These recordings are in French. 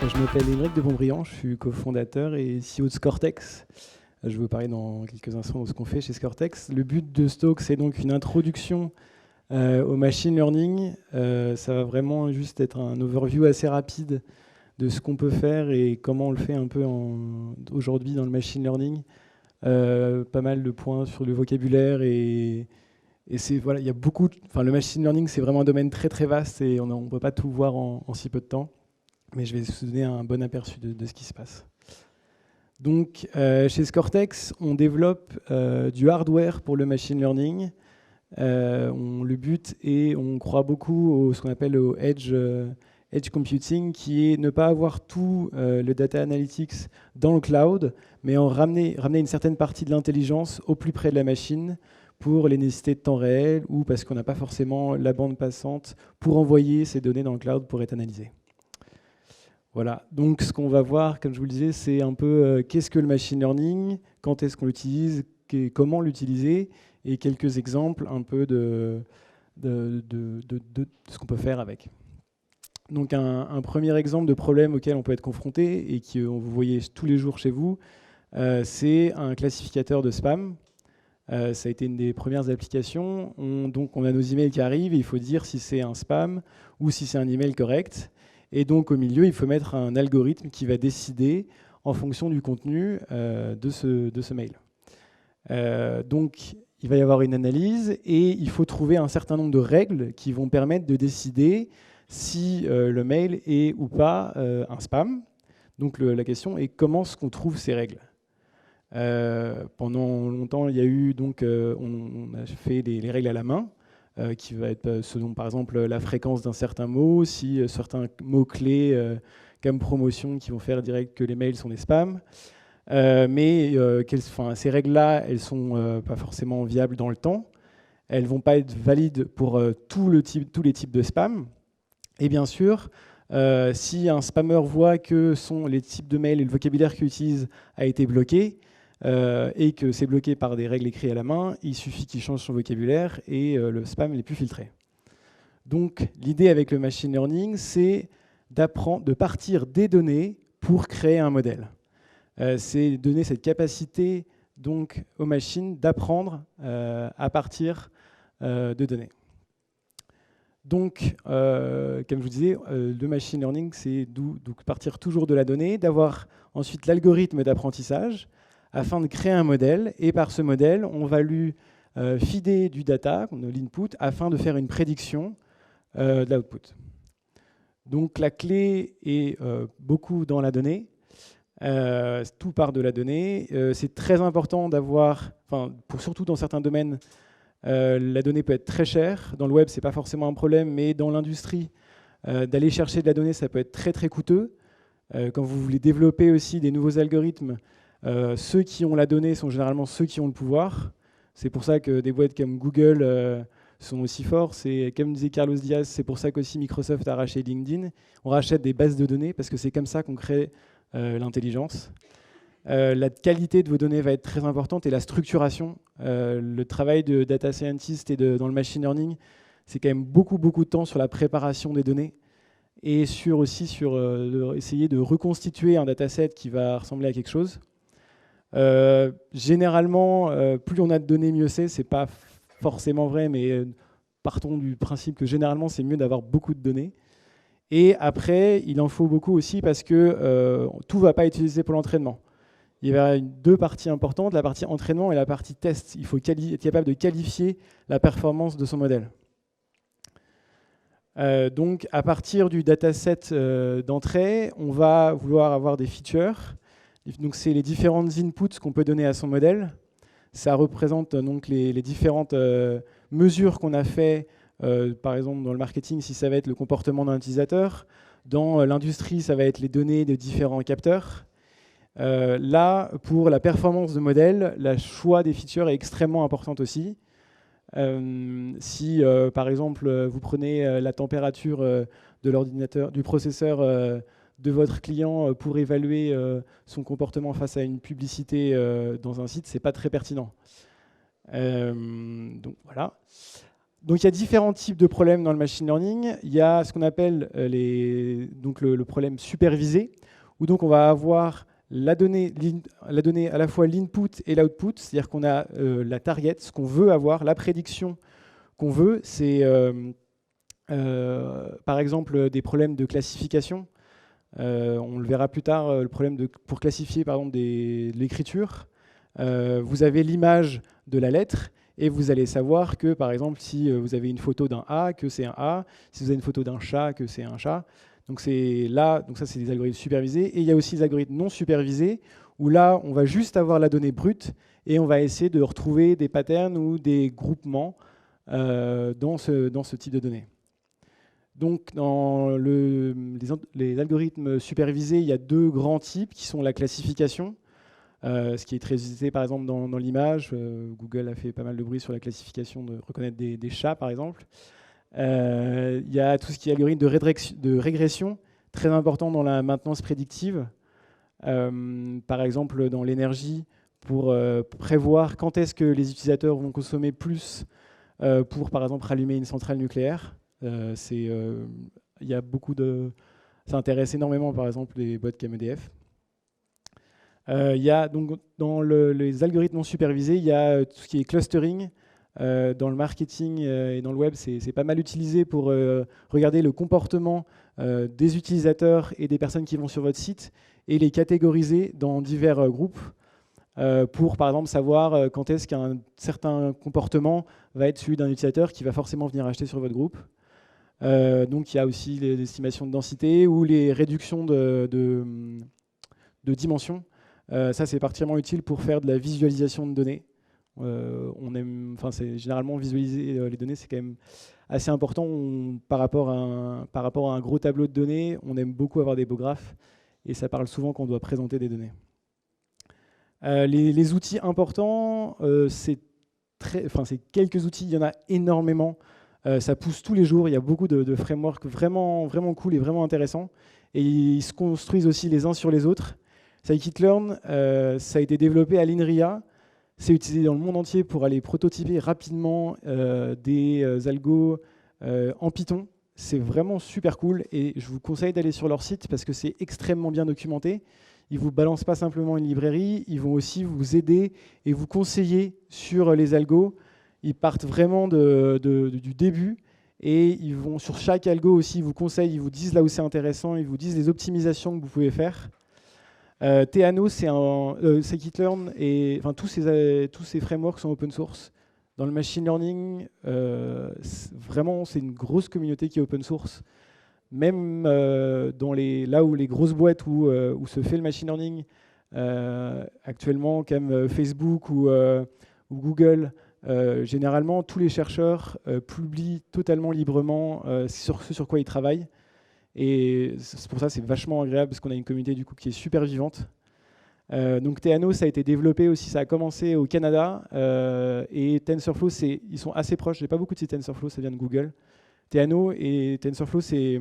Je m'appelle Émeric de Bontbriand, je suis cofondateur et CEO de Scortex. Je vais vous parler dans quelques instants de ce qu'on fait chez Scortex. Le but de ce talk, c'est donc une introduction au machine learning. Ça va vraiment juste être un overview assez rapide de ce qu'on peut faire et comment on le fait un peu aujourd'hui dans le machine learning. Pas mal de points sur le vocabulaire et voilà, il y a le machine learning, c'est vraiment un domaine très très vaste et on ne peut pas tout voir en si peu de temps. Mais je vais vous donner un bon aperçu de ce qui se passe. Donc, chez Scortex, on développe du hardware pour le machine learning. Le but est, on croit beaucoup au ce qu'on appelle au edge computing, qui est ne pas avoir tout le data analytics dans le cloud, mais en ramener une certaine partie de l'intelligence au plus près de la machine pour les nécessités de temps réel ou parce qu'on n'a pas forcément la bande passante pour envoyer ces données dans le cloud pour être analysées. Voilà, donc ce qu'on va voir, comme je vous le disais, c'est un peu qu'est-ce que le machine learning, quand est-ce qu'on l'utilise, comment l'utiliser, et quelques exemples un peu de ce qu'on peut faire avec. Donc un premier exemple de problème auquel on peut être confronté, et que vous voyez tous les jours chez vous, c'est un classificateur de spam. Ça a été une des premières applications. Donc on a nos emails qui arrivent, et il faut dire si c'est un spam ou si c'est un email correct. Et donc, au milieu, il faut mettre un algorithme qui va décider en fonction du contenu de ce mail. Donc, il va y avoir une analyse et il faut trouver un certain nombre de règles qui vont permettre de décider si le mail est ou pas un spam. Donc, la question est comment est-ce qu'on trouve ces règles. Pendant longtemps, il y a eu on a fait les règles à la main. Qui va être selon par exemple la fréquence d'un certain mot, si certains mots-clés comme promotion qui vont faire direct que les mails sont des spams. Ces règles-là, elles ne sont pas forcément viables dans le temps. Elles ne vont pas être valides pour tous les types de spam. Et bien sûr, si un spammeur voit que les types de mails et le vocabulaire qu'il utilise a été bloqué, et que c'est bloqué par des règles écrites à la main, il suffit qu'il change son vocabulaire et le spam n'est plus filtré. Donc l'idée avec le machine learning, c'est de partir des données pour créer un modèle. C'est donner cette capacité donc aux machines d'apprendre à partir de données. Donc, comme je vous disais, le machine learning, c'est partir toujours de la donnée, d'avoir ensuite l'algorithme d'apprentissage, afin de créer un modèle, et par ce modèle, on va lui feeder du data, l'input, afin de faire une prédiction de l'output. Donc la clé est beaucoup dans la donnée, tout part de la donnée. C'est très important d'avoir, surtout dans certains domaines, la donnée peut être très chère. Dans le web, ce n'est pas forcément un problème, mais dans l'industrie, d'aller chercher de la donnée, ça peut être très très coûteux. Quand vous voulez développer aussi des nouveaux algorithmes, ceux qui ont la donnée sont généralement ceux qui ont le pouvoir. C'est pour ça que des boîtes comme Google sont aussi forts. C'est, comme disait Carlos Diaz, c'est pour ça qu'aussi Microsoft a racheté LinkedIn. On rachète des bases de données parce que c'est comme ça qu'on crée l'intelligence. La qualité de vos données va être très importante et la structuration. Le travail de data scientist et dans le machine learning, c'est quand même beaucoup de temps sur la préparation des données et aussi sur essayer de reconstituer un dataset qui va ressembler à quelque chose. Généralement, plus on a de données, mieux c'est. C'est pas forcément vrai, mais partons du principe que généralement, c'est mieux d'avoir beaucoup de données. Et après, il en faut beaucoup aussi parce que tout ne va pas être utilisé pour l'entraînement. Il y a deux parties importantes, la partie entraînement et la partie test. Il faut être capable de qualifier la performance de son modèle. Donc, à partir du dataset d'entrée, on va vouloir avoir des features. Donc, c'est les différentes inputs qu'on peut donner à son modèle. Ça représente donc les différentes mesures qu'on a fait, par exemple dans le marketing, si ça va être le comportement d'un utilisateur. Dans l'industrie, ça va être les données de différents capteurs. Là, pour la performance de modèle, le choix des features est extrêmement important aussi. Si, par exemple, vous prenez la température de l'ordinateur, du processeur de votre client pour évaluer son comportement face à une publicité dans un site, c'est pas très pertinent. Donc voilà. Donc il y a différents types de problèmes dans le machine learning. Il y a ce qu'on appelle donc le problème supervisé, où donc on va avoir la donnée à la fois l'input et l'output, c'est-à-dire qu'on a la target, ce qu'on veut avoir, la prédiction qu'on veut. C'est par exemple des problèmes de classification. On le verra plus tard, le problème pour classifier par exemple de l'écriture. Vous avez l'image de la lettre, et vous allez savoir que, par exemple, si vous avez une photo d'un A, que c'est un A, si vous avez une photo d'un chat, que c'est un chat. Donc ça, c'est des algorithmes supervisés. Et il y a aussi des algorithmes non supervisés, où là, on va juste avoir la donnée brute, et on va essayer de retrouver des patterns ou des groupements dans ce type de données. Donc, dans les algorithmes supervisés, il y a deux grands types, qui sont la classification, ce qui est très utilisé par exemple dans l'image. Google a fait pas mal de bruit sur la classification de reconnaître des chats par exemple. Il y a tout ce qui est algorithme de régression, très important dans la maintenance prédictive. Par exemple dans l'énergie, pour prévoir quand est-ce que les utilisateurs vont consommer plus pour par exemple rallumer une centrale nucléaire. Il y a beaucoup de... Ça intéresse énormément par exemple les boîtes comme EDF. Il y a donc dans les algorithmes non supervisés, il y a tout ce qui est clustering. Dans le marketing et dans le web, c'est pas mal utilisé pour regarder le comportement des utilisateurs et des personnes qui vont sur votre site et les catégoriser dans divers groupes pour, par exemple, savoir quand est-ce qu'un certain comportement va être celui d'un utilisateur qui va forcément venir acheter sur votre groupe. Donc il y a aussi les estimations de densité ou les réductions de dimensions. Ça, c'est particulièrement utile pour faire de la visualisation de données. Généralement, visualiser les données, c'est quand même assez important. Par rapport à un gros tableau de données, on aime beaucoup avoir des beaux graphes, et ça parle souvent quand on doit présenter des données. Les outils importants, c'est quelques outils, il y en a énormément. Ça pousse tous les jours, il y a beaucoup de frameworks vraiment, vraiment cool et vraiment intéressants. Et ils se construisent aussi les uns sur les autres. Scikit-learn, ça a été développé à l'INRIA. C'est utilisé dans le monde entier pour aller prototyper rapidement des algos en Python. C'est vraiment super cool et je vous conseille d'aller sur leur site parce que c'est extrêmement bien documenté. Ils ne vous balancent pas simplement une librairie, ils vont aussi vous aider et vous conseiller sur les algos. Ils partent vraiment du début et ils vont sur chaque algo aussi, ils vous conseillent, ils vous disent là où c'est intéressant, ils vous disent les optimisations que vous pouvez faire. Theano, c'est Scikit-learn et tous ces frameworks sont open source. Dans le machine learning, vraiment, c'est une grosse communauté qui est open source. Même là où les grosses boîtes où se fait le machine learning, actuellement, comme Facebook ou Google, généralement, tous les chercheurs publient totalement librement sur ce sur quoi ils travaillent. Et c'est pour ça que c'est vachement agréable parce qu'on a une communauté du coup qui est super vivante. Donc Theano, ça a été développé aussi, ça a commencé au Canada et TensorFlow, ils sont assez proches. J'ai pas beaucoup de sites TensorFlow, ça vient de Google. Theano et TensorFlow, c'est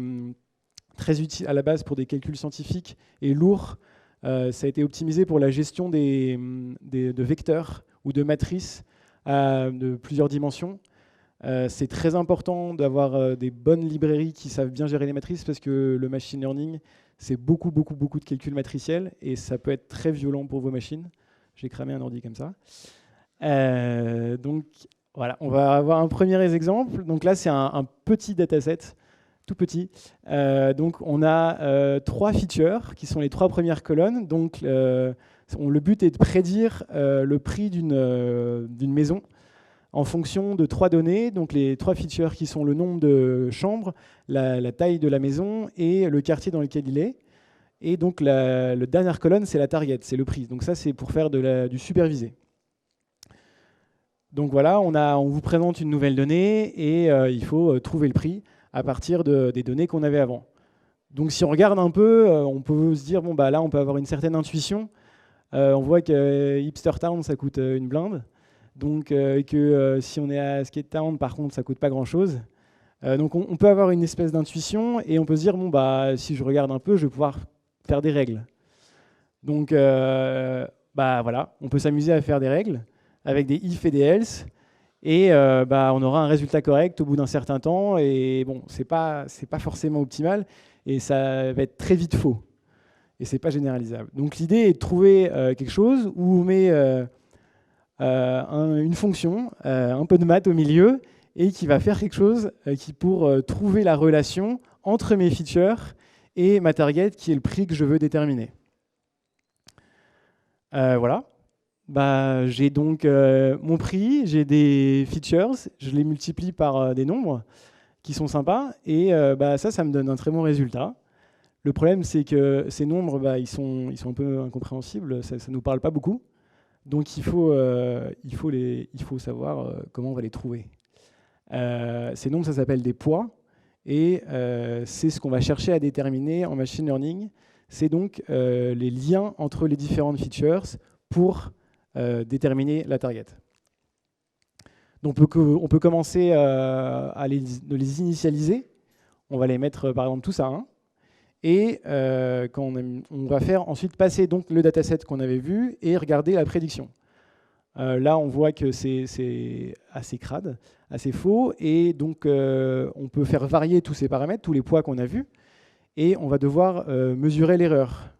très utile à la base pour des calculs scientifiques et lourd. Ça a été optimisé pour la gestion de vecteurs ou de matrices de plusieurs dimensions. C'est très important d'avoir des bonnes librairies qui savent bien gérer les matrices parce que le machine learning, c'est beaucoup de calculs matriciels et ça peut être très violent pour vos machines. J'ai cramé un ordi comme ça. Donc voilà, on va avoir un premier exemple. Donc là, c'est un petit dataset, tout petit. Donc on a 3 features qui sont les 3 premières colonnes. Donc le but est de prédire le prix d'une maison en fonction de 3 données, donc les 3 features qui sont le nombre de chambres, la taille de la maison et le quartier dans lequel il est. Et donc la dernière colonne, c'est la target, c'est le prix. Donc ça, c'est pour faire du supervisé. Donc voilà, on vous présente une nouvelle donnée et il faut trouver le prix à partir des données qu'on avait avant. Donc si on regarde un peu, on peut se dire, bon, bah, là, on peut avoir une certaine intuition. On voit que Hipster Town, ça coûte une blinde. Donc si on est à Skate Town, par contre, ça ne coûte pas grand-chose. Donc on peut avoir une espèce d'intuition et on peut se dire, bon, bah, si je regarde un peu, je vais pouvoir faire des règles. Donc voilà, on peut s'amuser à faire des règles avec des if et des else. Et on aura un résultat correct au bout d'un certain temps. Et bon, c'est pas forcément optimal. Et ça va être très vite faux. Et c'est pas généralisable. Donc l'idée est de trouver quelque chose où on met une fonction, un peu de maths au milieu, et qui va faire quelque chose qui pour trouver la relation entre mes features et ma target, qui est le prix que je veux déterminer. Voilà. J'ai donc mon prix, j'ai des features, je les multiplie par des nombres qui sont sympas, et ça me donne un très bon résultat. Le problème, c'est que ces nombres, ils sont un peu incompréhensibles, ça ne nous parle pas beaucoup. Donc il faut savoir comment on va les trouver. Ces nombres, ça s'appelle des poids, et c'est ce qu'on va chercher à déterminer en machine learning. C'est donc les liens entre les différentes features pour déterminer la target. Donc on peut commencer à les initialiser. On va les mettre par exemple tous à 1. Et on va faire ensuite passer donc le dataset qu'on avait vu et regarder la prédiction. Là, on voit que c'est assez crade, assez faux, et donc on peut faire varier tous ces paramètres, tous les poids qu'on a vus, et on va devoir mesurer l'erreur.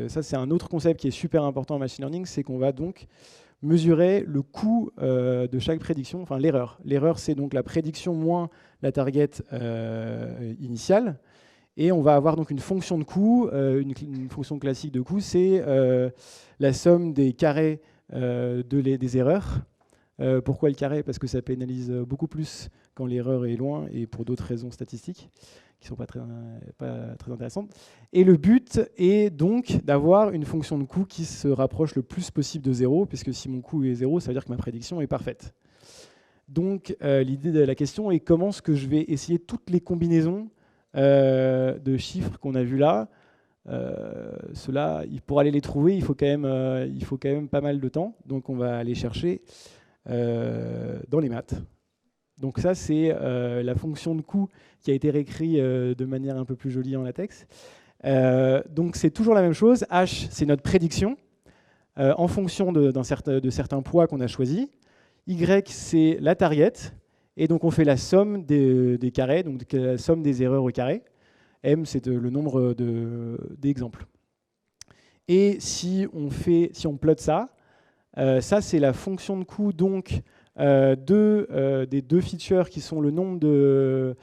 Ça, c'est un autre concept qui est super important en machine learning, c'est qu'on va donc mesurer le coût de chaque prédiction, enfin l'erreur. L'erreur, c'est donc la prédiction moins la target initiale. Et on va avoir donc une fonction de coût, une fonction classique de coût, c'est la somme des carrés des erreurs. Pourquoi le carré? Parce que ça pénalise beaucoup plus quand l'erreur est loin et pour d'autres raisons statistiques qui ne sont pas très intéressantes. Et le but est donc d'avoir une fonction de coût qui se rapproche le plus possible de 0, puisque si mon coût est 0, ça veut dire que ma prédiction est parfaite. Donc l'idée de la question est comment est-ce que je vais essayer toutes les combinaisons de chiffres qu'on a vus là. Ceux-là, pour aller les trouver, il faut quand même pas mal de temps. Donc on va aller chercher dans les maths. Donc ça, c'est la fonction de coût qui a été réécrite de manière un peu plus jolie en latex. Donc c'est toujours la même chose. H, c'est notre prédiction en fonction de certains poids qu'on a choisis. Y, c'est la target. Et donc on fait la somme des carrés, donc la somme des erreurs au carré. M, c'est le nombre d'exemples. Et si on plotte ça, ça c'est la fonction de coût donc des deux features qui sont le nombre de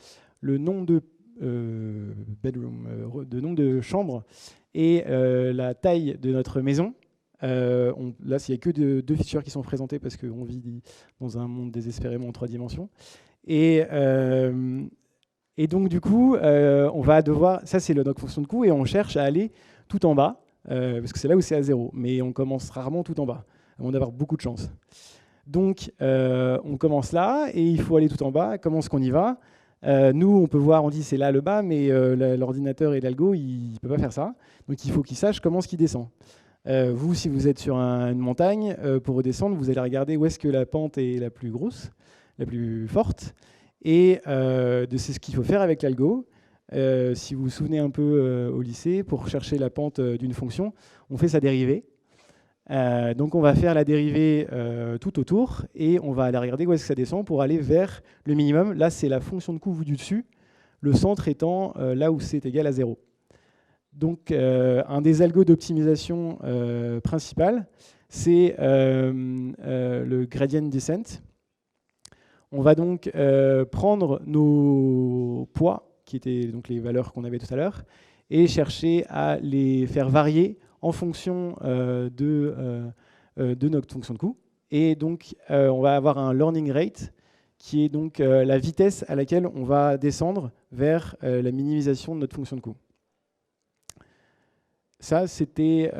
chambres et la taille de notre maison. Là, il n'y a que deux features qui sont présentées parce qu'on vit dans un monde désespérément en 3 dimensions. Et donc, du coup, on va devoir... Ça, c'est notre fonction de coût et on cherche à aller tout en bas parce que c'est là où c'est à 0. Mais on commence rarement tout en bas, avant d'avoir beaucoup de chance. Donc, on commence là et il faut aller tout en bas. Comment est-ce qu'on y va? Nous, on peut voir, on dit c'est là le bas, mais l'ordinateur et l'algo, il ne peut pas faire ça. Donc, il faut qu'il sache comment est-ce qu'il descend. Vous, si vous êtes sur une montagne, pour redescendre, vous allez regarder où est-ce que la pente est la plus grosse, la plus forte. Et c'est ce qu'il faut faire avec l'algo. Si vous vous souvenez un peu au lycée, pour chercher la pente d'une fonction, on fait sa dérivée. Donc on va faire la dérivée tout autour et on va aller regarder où est-ce que ça descend pour aller vers le minimum. Là, c'est la fonction de coût vue du dessus, le centre étant là où c'est égal à 0. Donc un des algos d'optimisation principal, c'est le gradient descent. On va donc prendre nos poids, qui étaient donc les valeurs qu'on avait tout à l'heure, et chercher à les faire varier en fonction de notre fonction de coût. Et donc, on va avoir un learning rate, qui est donc la vitesse à laquelle on va descendre vers la minimisation de notre fonction de coût. Ça, c'était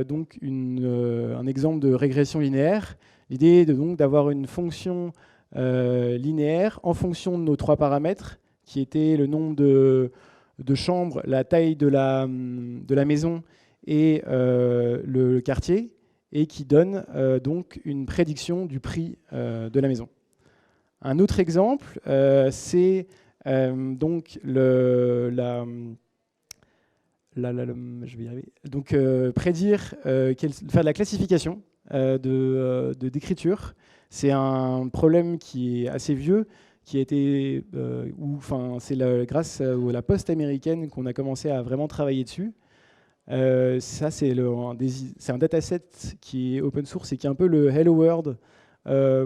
donc un exemple de régression linéaire. L'idée est donc d'avoir une fonction linéaire en fonction de nos 3 paramètres, qui étaient le nombre de chambres, la taille de la maison et le quartier, et qui donne donc une prédiction du prix de la maison. Un autre exemple, c'est donc je vais y arriver. Donc prédire, faire de la classification d'écriture. C'est un problème qui est assez vieux, qui a été, c'est grâce à la Poste américaine qu'on a commencé à vraiment travailler dessus. Ça, c'est un dataset qui est open source et qui est un peu le Hello World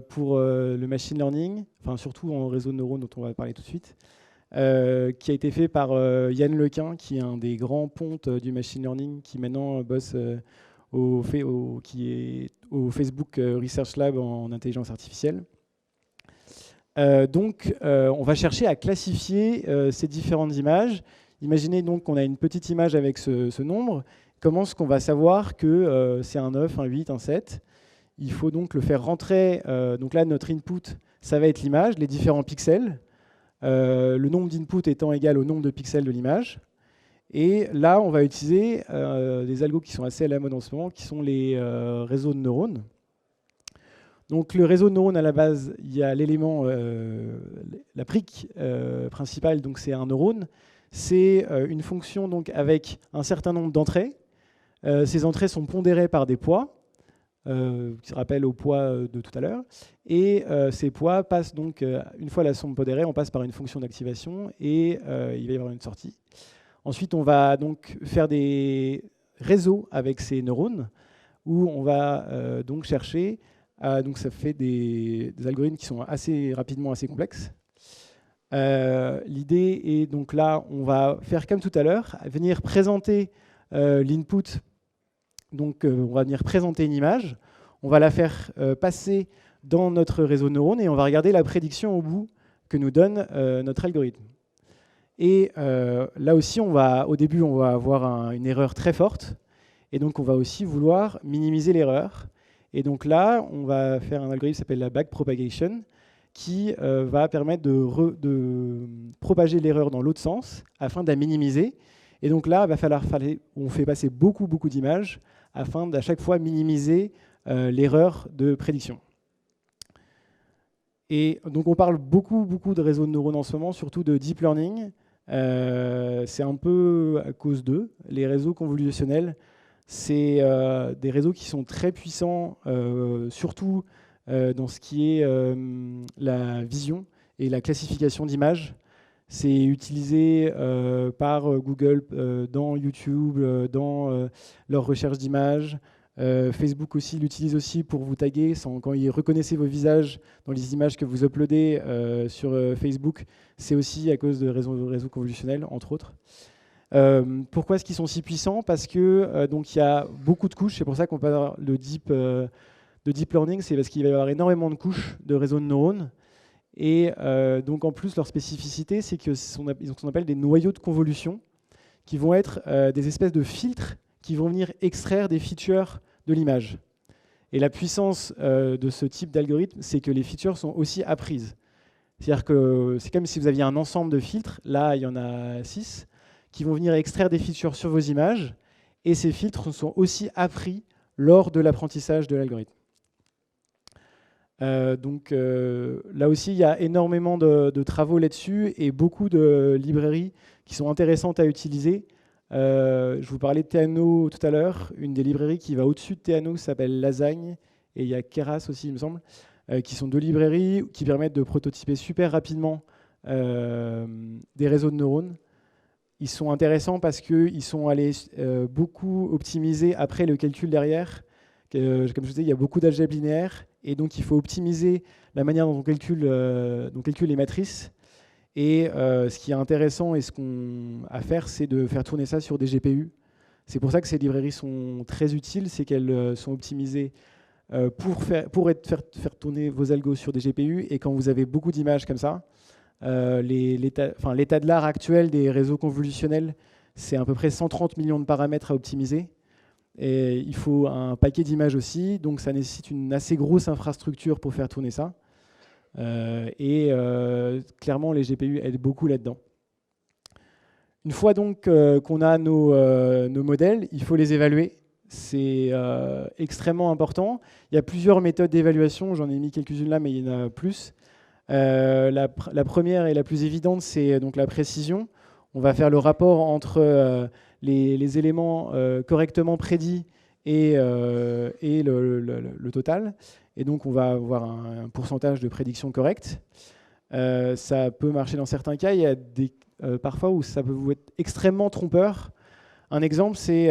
pour le machine learning, enfin surtout en réseau de neurones dont on va parler tout de suite, qui a été fait par Yann Lequin, qui est un des grands pontes du machine learning, qui maintenant bosse qui est au Facebook Research Lab en intelligence artificielle. Donc, on va chercher à classifier ces différentes images. Imaginez donc qu'on a une petite image avec ce nombre. Comment est-ce qu'on va savoir que c'est un 9, un 8, un 7? Il faut donc le faire rentrer. Donc là, notre input, ça va être l'image, les différents pixels. Le nombre d'inputs étant égal au nombre de pixels de l'image. Et là, on va utiliser des algos qui sont assez à la mode en ce moment, qui sont les réseaux de neurones. Donc le réseau de neurones, à la base, il y a l'élément, la brique principale, donc c'est un neurone. C'est une fonction donc, avec un certain nombre d'entrées. Ces entrées sont pondérées par des poids, qui se rappellent au poids de tout à l'heure. Et ces poids passent donc, une fois la somme pondérée, on passe par une fonction d'activation et il va y avoir une sortie. Ensuite, on va donc faire des réseaux avec ces neurones où on va donc chercher. Donc ça fait des algorithmes qui sont assez rapidement assez complexes. L'idée est donc là, on va faire comme tout à l'heure, venir présenter l'input. Donc on va venir présenter une image. On va la faire passer dans notre réseau de neurones et on va regarder la prédiction au bout que nous donne notre algorithme. Et là aussi, au début, on va avoir une erreur très forte. Et donc, on va aussi vouloir minimiser l'erreur. Et donc là, on va faire un algorithme qui s'appelle la backpropagation, qui va permettre de propager l'erreur dans l'autre sens afin de la minimiser. Et donc là, on fait passer beaucoup d'images afin d'à chaque fois minimiser l'erreur de prédiction. Et donc, on parle beaucoup de réseaux de neurones en ce moment, surtout de deep learning. C'est un peu à cause d'eux. Les réseaux convolutionnels, c'est des réseaux qui sont très puissants, surtout dans ce qui est la vision et la classification d'images. C'est utilisé par Google dans YouTube, dans leur recherche d'images. Facebook aussi l'utilise aussi pour vous taguer. Quand ils reconnaissent vos visages dans les images que vous uploadez sur Facebook, c'est aussi à cause de réseaux convolutionnels, entre autres. Pourquoi est-ce qu'ils sont si puissants? Parce que donc il y a beaucoup de couches. C'est pour ça qu'on parle de deep learning. C'est parce qu'il va y avoir énormément de couches de réseaux de neurones. Et donc en plus, leur spécificité, c'est qu'ils ont ce qu'on appelle des noyaux de convolution, qui vont être des espèces de filtres qui vont venir extraire des features de l'image. Et la puissance de ce type d'algorithme, c'est que les features sont aussi apprises. C'est-à-dire que c'est comme si vous aviez un ensemble de filtres, là il y en a 6, qui vont venir extraire des features sur vos images, et ces filtres sont aussi appris lors de l'apprentissage de l'algorithme. Donc là aussi, il y a énormément de travaux là-dessus, et beaucoup de librairies qui sont intéressantes à utiliser. Je vous parlais de Theano tout à l'heure. Une des librairies qui va au-dessus de Theano s'appelle Lasagne, et il y a Keras aussi, il me semble, qui sont deux librairies qui permettent de prototyper super rapidement des réseaux de neurones. Ils sont intéressants parce qu'ils sont allés beaucoup optimiser après le calcul derrière. Comme je vous disais, il y a beaucoup d'algèbre linéaire, et donc il faut optimiser la manière dont on calcule les matrices. Et ce qui est intéressant et ce qu'on a à faire, c'est de faire tourner ça sur des GPU. C'est pour ça que ces librairies sont très utiles, c'est qu'elles sont optimisées pour faire tourner vos algos sur des GPU. Et quand vous avez beaucoup d'images comme ça, l'état de l'art actuel des réseaux convolutionnels, c'est à peu près 130 millions de paramètres à optimiser. Et il faut un paquet d'images aussi, donc ça nécessite une assez grosse infrastructure pour faire tourner ça. Clairement, les GPU aident beaucoup là-dedans. Une fois donc qu'on a nos modèles, il faut les évaluer. C'est extrêmement important. Il y a plusieurs méthodes d'évaluation, j'en ai mis quelques-unes là, mais il y en a plus. La première et la plus évidente, c'est donc la précision. On va faire le rapport entre les éléments correctement prédits et le total. Et donc, on va avoir un pourcentage de prédiction correct. Ça peut marcher dans certains cas. Il y a parfois où ça peut vous être extrêmement trompeur. Un exemple, c'est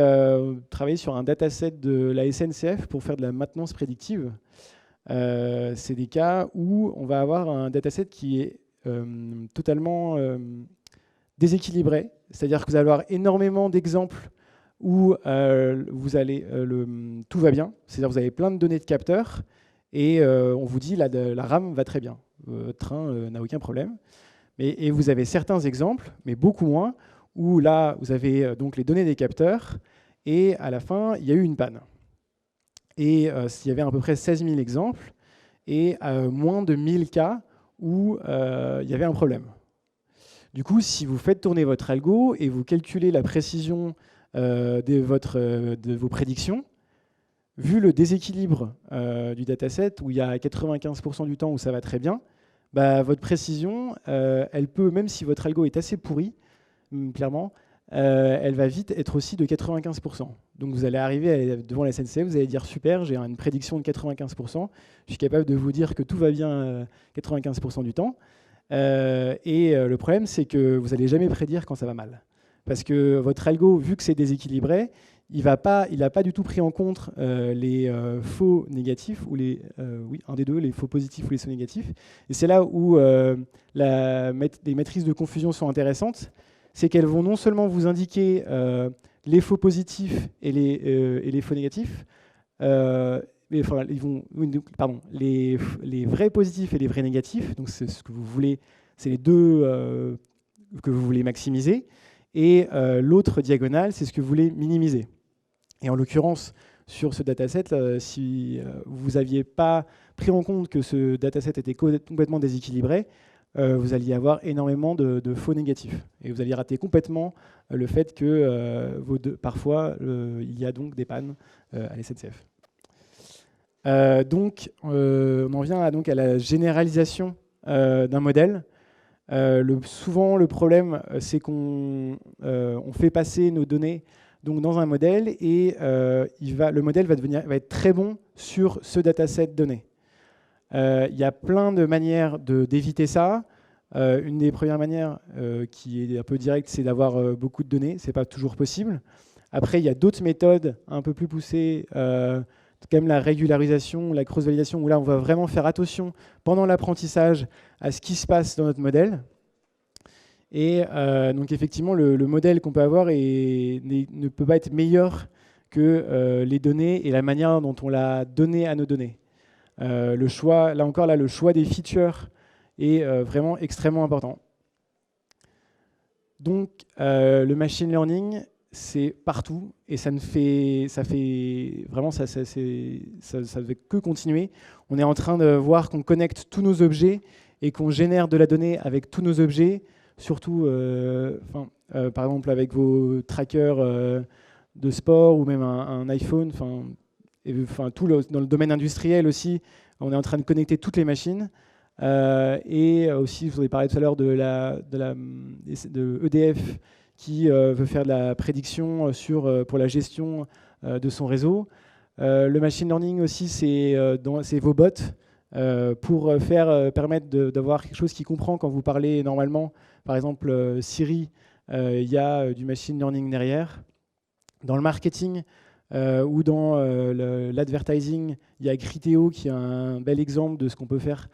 travailler sur un dataset de la SNCF pour faire de la maintenance prédictive. C'est des cas où on va avoir un dataset qui est totalement déséquilibré. C'est-à-dire que vous allez avoir énormément d'exemples où tout va bien. C'est-à-dire que vous avez plein de données de capteurs et on vous dit la RAM va très bien. Votre train n'a aucun problème. Et vous avez certains exemples, mais beaucoup moins, où là, vous avez donc les données des capteurs et à la fin, il y a eu une panne. Et il y avait à peu près 16 000 exemples et moins de 1000 cas où il y avait un problème. Du coup, si vous faites tourner votre algo et vous calculez la précision de vos prédictions, vu le déséquilibre du dataset, où il y a 95% du temps où ça va très bien, bah, votre précision, elle peut, même si votre algo est assez pourri, clairement, elle va vite être aussi de 95%. Donc vous allez arriver devant la SNCF, vous allez dire super, j'ai une prédiction de 95%, je suis capable de vous dire que tout va bien 95% du temps. Le problème, c'est que vous n'allez jamais prédire quand ça va mal. Parce que votre algo, vu que c'est déséquilibré, il n'a pas du tout pris en compte les faux négatifs, ou oui, un des deux, les faux positifs ou les faux négatifs. Et c'est là où les matrices de confusion sont intéressantes, c'est qu'elles vont non seulement vous indiquer les faux positifs et les faux négatifs, les vrais positifs et les vrais négatifs, donc c'est ce que vous voulez, c'est les deux que vous voulez maximiser, et l'autre diagonale, c'est ce que vous voulez minimiser. Et en l'occurrence, sur ce dataset, si vous n'aviez pas pris en compte que ce dataset était complètement déséquilibré, vous alliez avoir énormément de faux négatifs. Et vous alliez rater complètement le fait que parfois, il y a donc des pannes à la SNCF. On en vient à la généralisation d'un modèle. Souvent, le problème, c'est qu'on fait passer nos données donc, dans un modèle et le modèle va être très bon sur ce dataset donné. Il y a plein de manières d'éviter ça. Une des premières manières qui est un peu directe, c'est d'avoir beaucoup de données. Ce n'est pas toujours possible. Après, il y a d'autres méthodes un peu plus poussées, comme la régularisation, la cross-validation, où là, on va vraiment faire attention pendant l'apprentissage à ce qui se passe dans notre modèle. Et donc, effectivement, le modèle qu'on peut avoir ne peut pas être meilleur que les données et la manière dont on l'a donné à nos données. Le choix des features est vraiment extrêmement important. Donc, le machine learning, c'est partout et ça ne fait que continuer. On est en train de voir qu'on connecte tous nos objets et qu'on génère de la donnée avec tous nos objets, surtout par exemple avec vos trackers de sport ou même un iPhone. Dans le domaine industriel aussi, on est en train de connecter toutes les machines. Et aussi, je vous ai parlé tout à l'heure de EDF qui veut faire de la prédiction pour la gestion de son réseau. Le machine learning aussi, c'est vos bots pour permettre d'avoir quelque chose qui comprend quand vous parlez normalement. Par exemple, Siri, il y a du machine learning derrière. Dans le marketing, ou dans l'advertising, il y a Criteo qui est un bel exemple de ce qu'on peut faire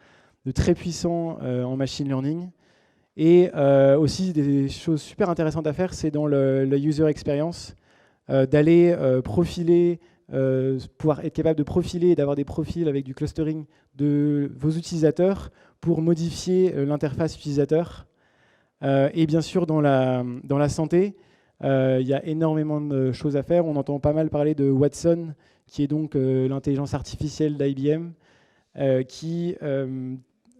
de très puissant en machine learning. Et aussi des choses super intéressantes à faire, c'est dans la user experience, d'aller profiler, pouvoir être capable de profiler et d'avoir des profils avec du clustering de vos utilisateurs pour modifier l'interface utilisateur. Et bien sûr, dans la santé, il y a énormément de choses à faire. On entend pas mal parler de Watson, qui est donc l'intelligence artificielle d'IBM, qui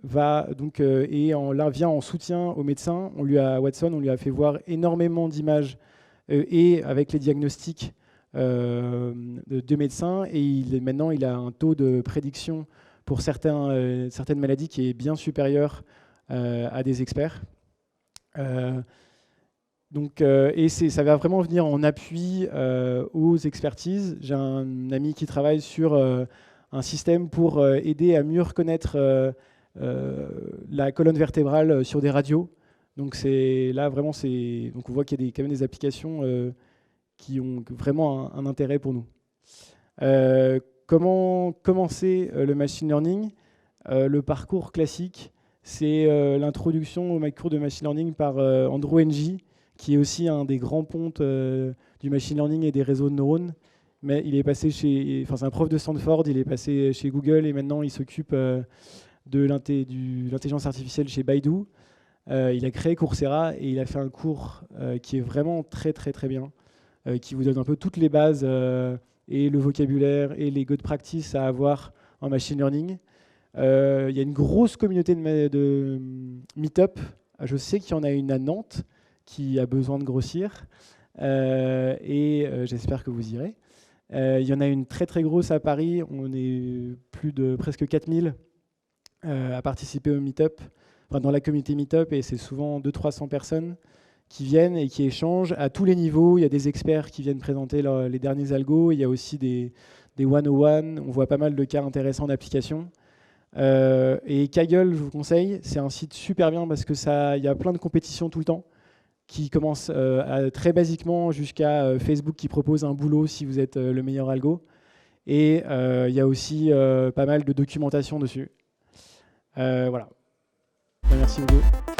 vient en soutien aux médecins. Watson, on lui a fait voir énormément d'images et avec les diagnostics de médecins. Et maintenant, il a un taux de prédiction pour certaines maladies qui est bien supérieur à des experts. Donc, et ça va vraiment venir en appui aux expertises. J'ai un ami qui travaille sur un système pour aider à mieux reconnaître la colonne vertébrale sur des radios. Donc là vraiment, donc on voit qu'il y a quand même des applications qui ont vraiment un intérêt pour nous. Comment commencer le machine learning? Le parcours classique, c'est l'introduction au cours de machine learning par Andrew Ng, qui est aussi un des grands pontes du machine learning et des réseaux de neurones. Mais il est passé c'est un prof de Stanford, il est passé chez Google et maintenant il s'occupe de l'intelligence artificielle chez Baidu. Il a créé Coursera et il a fait un cours qui est vraiment très très très bien, qui vous donne un peu toutes les bases et le vocabulaire et les good practice à avoir en machine learning. Il y a une grosse communauté de meet-up. Je sais qu'il y en a une à Nantes qui a besoin de grossir et j'espère que vous irez. Il y en a une très très grosse à Paris. On est plus de presque 4000 à participer au meet-up, enfin, dans la communauté meet-up, et c'est souvent 200-300 personnes qui viennent et qui échangent à tous les niveaux. Il y a des experts qui viennent présenter les derniers algos. Il y a aussi des 101. On voit pas mal de cas intéressants d'application. Et Kaggle, je vous conseille, c'est un site super bien parce que il y a plein de compétitions tout le temps qui commencent très basiquement jusqu'à Facebook qui propose un boulot si vous êtes le meilleur algo. Et il y a aussi pas mal de documentation dessus. Voilà. Merci beaucoup.